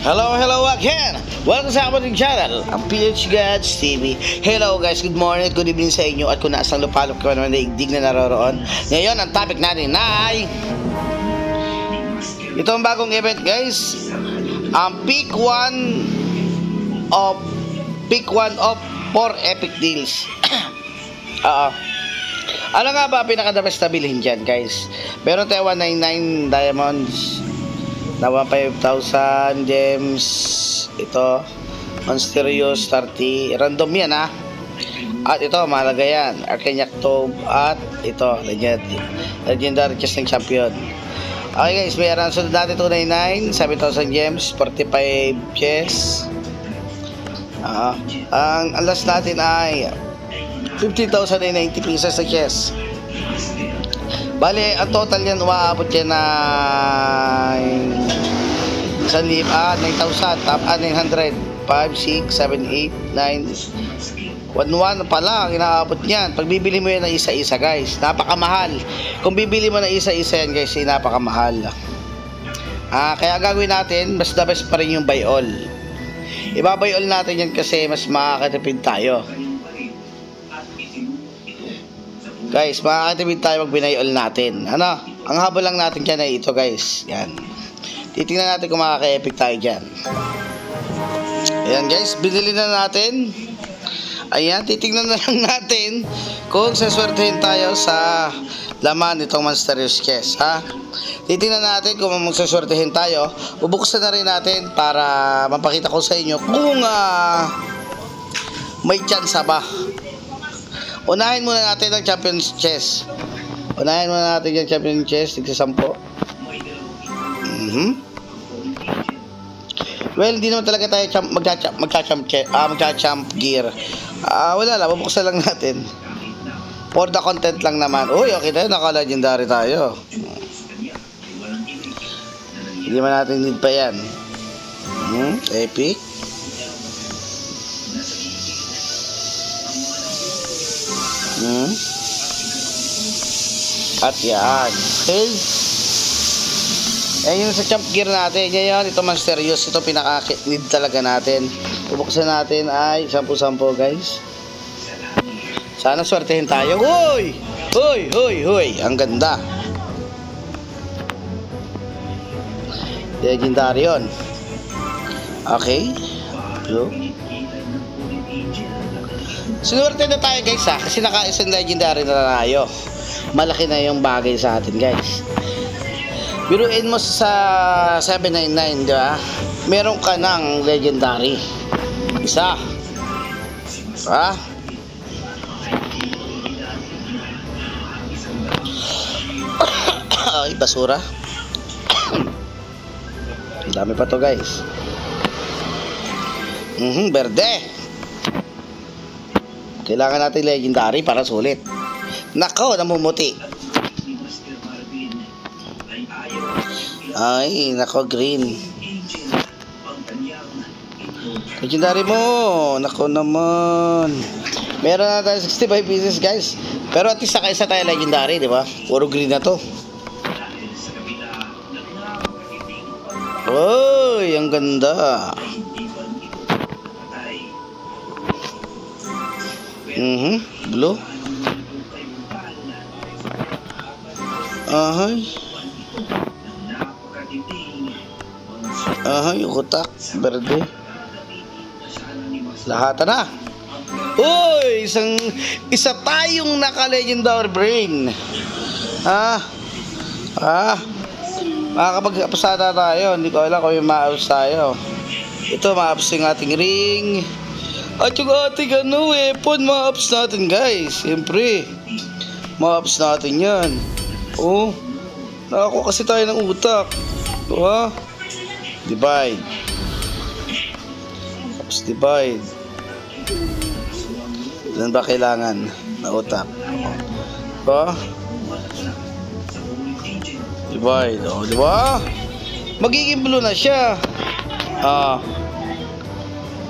Hello again! Welcome sa ating channel, ang PH Gods TV. Hello guys, good morning at good evening sa inyo. At kung nasang lupalop ka naman naigdig na naroroon, ngayon ang topic natin ay ito ang bagong event guys, ang pick one of 4 epic deals. Ano nga ba pinaka-the-best na bilhin dyan guys? Meron tayo 199 diamonds na 5,000 gems. Ito Mysterious 30, random yan ha. At ito mahalaga yan, Arcaniac Tome. At ito Legendary Chest ng Champion. Okay guys, mayroon sunod natin 299, 7,000 gems, 45 chests. Ang last natin ay 50,090 pieces sa chest. Bale, ang total yan, umaabot yan na 9,000, 900, 5, 6, 7, 8, 9, 1 pala ang inaabot niyan. Pag bibili mo yan na isa-isa guys, napakamahal. Kung bibili mo na isa-isa yan guys, napakamahal. Kaya gagawin natin, mas the best pa rin yung buy all. Iba-buy all natin yan kasi mas makakatipid tayo. Guys, makakatipid tayo pag binay all natin. Ang habol lang natin dyan ay ito guys. Yan. Titingnan natin kung makaka-epic tayo dyan. Ayan guys, binili na natin. Ayan, titingnan na lang natin kung saswertehin tayo sa laman nitong Mysterious Chest, ha? Titingnan natin kung magsaswertehin tayo. Bubuksan na rin natin para mapakita ko sa inyo kung may chance ba. Unahin muna natin ang Champions Chest. Unahin muna natin yung Champions Chest. Tigsa-10. Well, hindi naman talaga tayo magcha-champ gear. Wala lang, bubuksan lang natin. For the content lang naman. Uy, okay tayo, naka-legendary tayo. Hindi man natin need pa yan. Epic. At yan. Okay. Ayan yung sa champ gear natin. Yan, ito Mysterious. Ito pinaka-need talaga natin. Bubuksan natin ay 10-10 guys. Sana swertehin tayo. Uy! Uy! Ang ganda. Legendary yun. Okay. Blue. Sinuwerte na tayo guys ha. Kasi naka-isang legendary na tayo. Malaki na yung bagay sa atin guys. Biruin mo sa 799, di ba? Meron ka ng legendary. Isa. Ay, basura. Ang dami pa to guys. Berde. Kailangan natin legendary para sulit. Nako, namumuti. Ay, nako, green. Legendary mo. Nako naman. Meron na tayo 65 pieces guys. Pero at least isa tayo legendary, di ba? Puro green na to. Uy, ang ganda. Blue. Utak, berde. Lahat na. Uy, isa tayong naka-legendary brain. Makakapag-apsada tayo. Hindi ko alam kung yung ma-ups tayo. Ito, ma-ups yung ating ring. At yung ating weapon, ma-ups natin guys. Siyempre, ma-ups natin yan. Nakakuha kasi tayo ng utak. Divide. Tapos divide. Ilan ba kailangan na utak? Divide. Diba? Magiging blue na siya.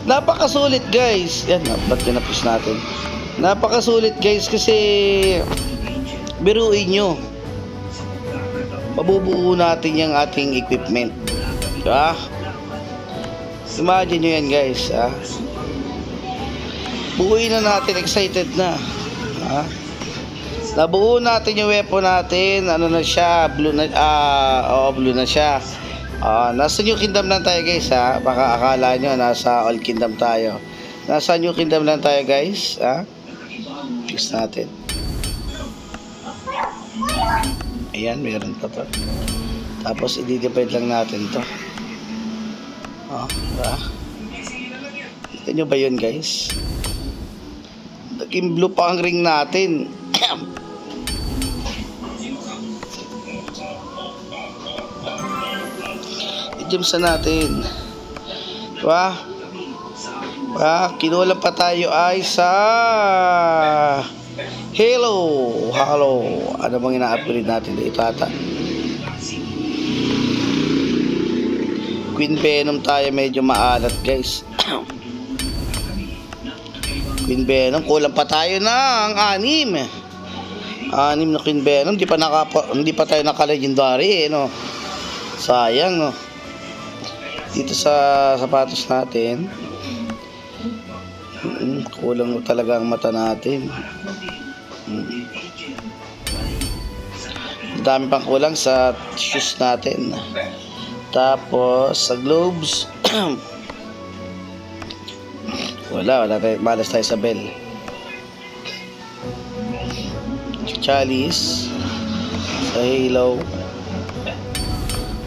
Napakasulit guys. Yan, ba't pinapus natin? Napakasulit guys kasi biruin nyo. mabubuo natin yung ating equipment. Diba? Imagine nyo yan guys, ha? Buuin na natin, excited na. Ha? Nabuo natin yung weapon natin. Ano na siya? Blue na, blue na siya. Nasa New Kingdom lang tayo guys, ha? Baka akala nyo nasa Old Kingdom tayo. Nasa New Kingdom lang tayo guys, ha? Fix natin. Ayan, meron pa to. Tapos i-divide lang natin to. Diba? Kita nyo ba yun guys? Naging blue pa ang ring natin. I-gems na natin. Diba? Kinulang pa tayo ay sa Halo. Ano bang ina-upgrade natin dito ata? Queen Venom tayo, medyo maalat guys. Queen Venom, kulang pa tayo ng 6 na Queen Venom. Hindi pa tayo naka-legendary no. Sayang no. Dito sa sapatos natin, kulang talaga ang mata natin. Dami pang kulang sa shoes natin. Tapos sa gloves wala tayo, malas tayo sa bell. Chalice sa Halo,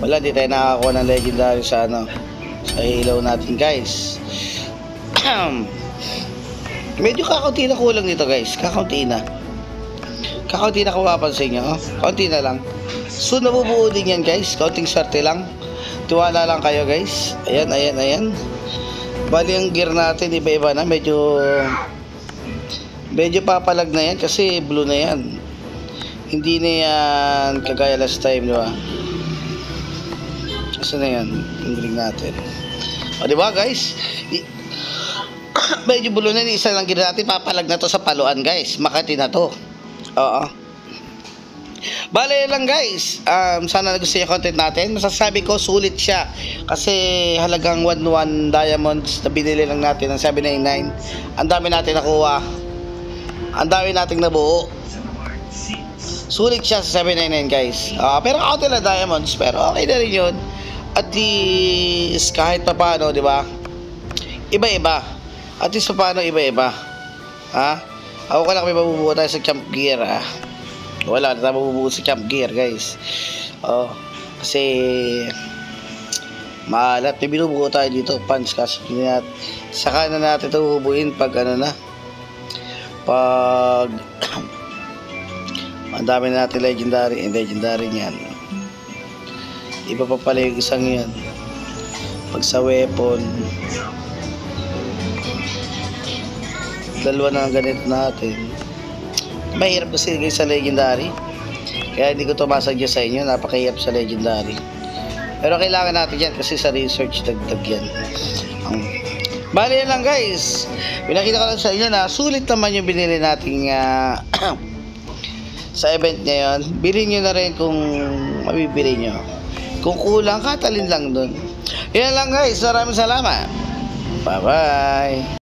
wala, di tayo nakakuha ng legendary sa sa Halo natin guys. Medyo kakaunti na kulang dito guys, kakaunti na kung mapapansin nyo, kaunti na lang. So nabubuo din yan guys, kaunting swerte lang, tiwala lang kayo guys. Ayan. Bali ang gear natin iba-iba na, medyo papalag na yan kasi blue na yan, hindi na yan kagaya last time, diba? Kasi na yan yung ring natin, diba guys? Medyo blue na, isa lang gear natin, papalag na to sa paluan guys, Makati na to. Bale lang guys, sana nagustuhan yung content natin. Masasabi ko sulit siya kasi halagang 1-1 diamonds na binili lang natin ng 799. Ang dami natin nakuha, ang dami nating nabuo. Sulit siya sa 799 guys. Pero kaunti lang diamonds, pero okay na rin yun. At least kahit pa paano, di ba? Iba-iba. At least pa paano iba-iba. Ako ka lang may mabubuo tayo sa camp gear. Wala na tayo mabubuo sa camp gear guys. Kasi maalat. May binubuo tayo dito, punch, kasi saka na natin ito hubuin pag pag ang dami na natin legendary niyan. Iba pa pala yung isang yan pag sa weapon. Dalawa na ganito natin. Mahirap kasi guys sa legendary, kaya hindi ko tumasagya sa inyo, napakahirap sa legendary. Pero kailangan natin yan kasi sa research dagdag yan. Bali lang guys, pinakita ko lang sa inyo na sulit naman yung binili nating sa event ngayon. Bilhin nyo na rin kung mabibili nyo. Kung kulang, katalin lang dun. Yan lang guys, maraming salamat. Bye bye.